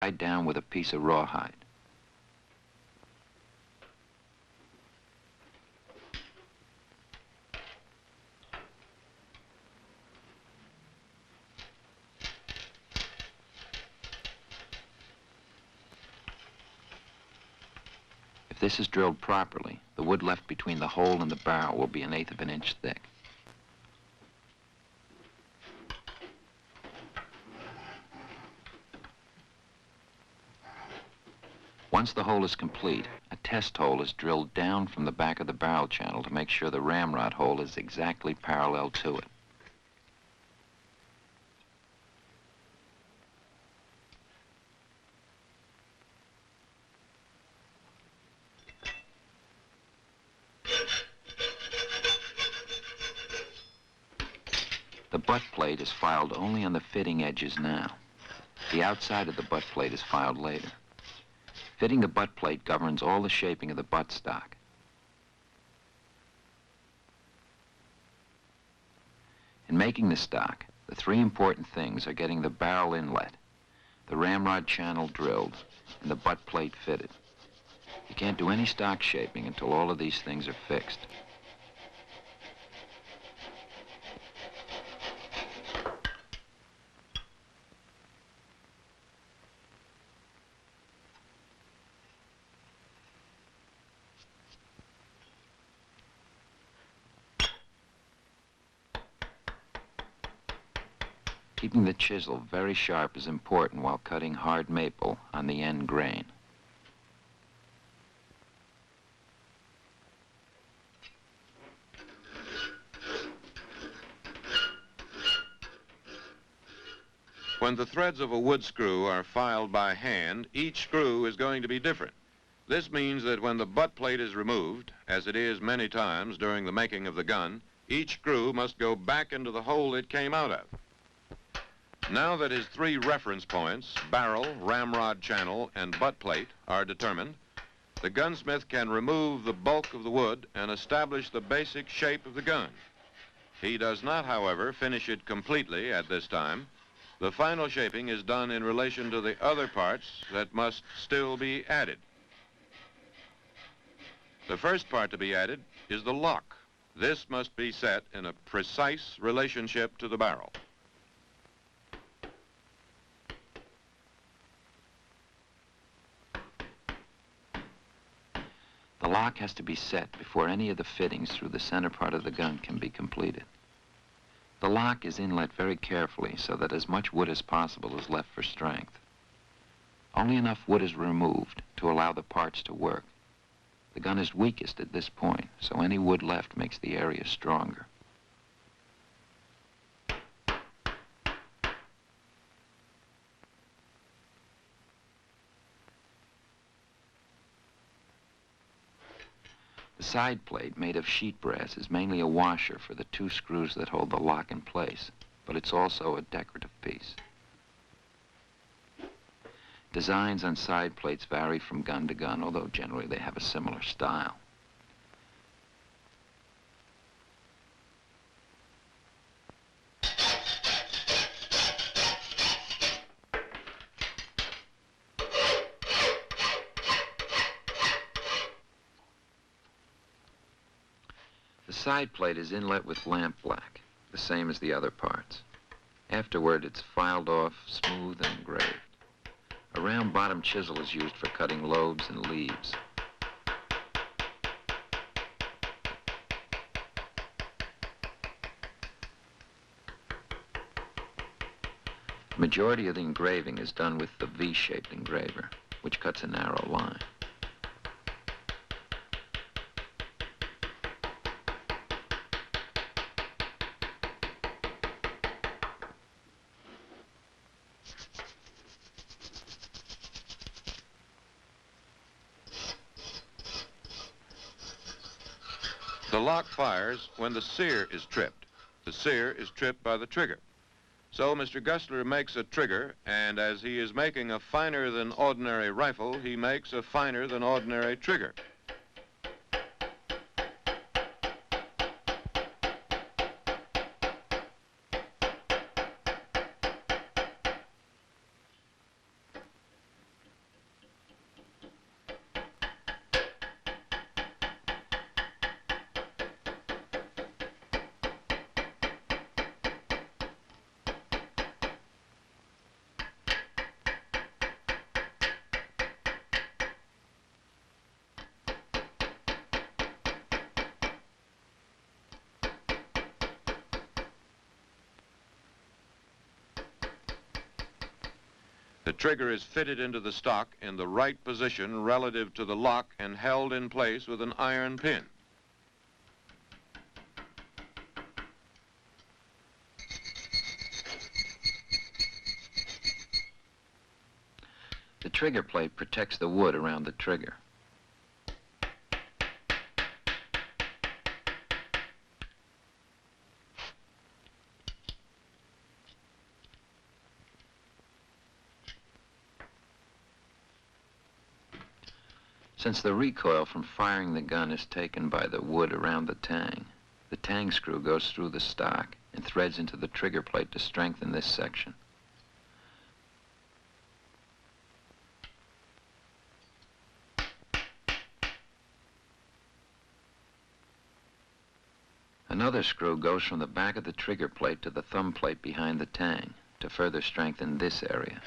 tied down with a piece of rawhide. If this is drilled properly, the wood left between the hole and the barrel will be 1/8 of an inch thick. Once the hole is complete, a test hole is drilled down from the back of the barrel channel to make sure the ramrod hole is exactly parallel to it. The butt plate is filed only on the fitting edges now. The outside of the butt plate is filed later. Fitting the butt plate governs all the shaping of the buttstock. In making the stock, the 3 important things are getting the barrel inlet, the ramrod channel drilled, and the butt plate fitted. You can't do any stock shaping until all of these things are fixed. Keeping the chisel very sharp is important while cutting hard maple on the end grain. When the threads of a wood screw are filed by hand, each screw is going to be different. This means that when the butt plate is removed, as it is many times during the making of the gun, each screw must go back into the hole it came out of. Now that his 3 reference points, barrel, ramrod channel, and butt plate, are determined, the gunsmith can remove the bulk of the wood and establish the basic shape of the gun. He does not, however, finish it completely at this time. The final shaping is done in relation to the other parts that must still be added. The first part to be added is the lock. This must be set in a precise relationship to the barrel. The lock has to be set before any of the fittings through the center part of the gun can be completed. The lock is inlet very carefully so that as much wood as possible is left for strength. Only enough wood is removed to allow the parts to work. The gun is weakest at this point, so any wood left makes the area stronger. The side plate, made of sheet brass, is mainly a washer for the 2 screws that hold the lock in place, but it's also a decorative piece. Designs on side plates vary from gun to gun, although generally they have a similar style. The side plate is inlet with lamp black, the same as the other parts. Afterward, it's filed off, smooth, and engraved. A round bottom chisel is used for cutting lobes and leaves. The majority of the engraving is done with the V-shaped engraver, which cuts a narrow line. The lock fires when the sear is tripped. The sear is tripped by the trigger. So Mr. Gustler makes a trigger, and as he is making a finer than ordinary rifle, he makes a finer than ordinary trigger. The trigger is fitted into the stock in the right position relative to the lock and held in place with an iron pin. The trigger plate protects the wood around the trigger. Since the recoil from firing the gun is taken by the wood around the tang screw goes through the stock and threads into the trigger plate to strengthen this section. Another screw goes from the back of the trigger plate to the thumb plate behind the tang to further strengthen this area.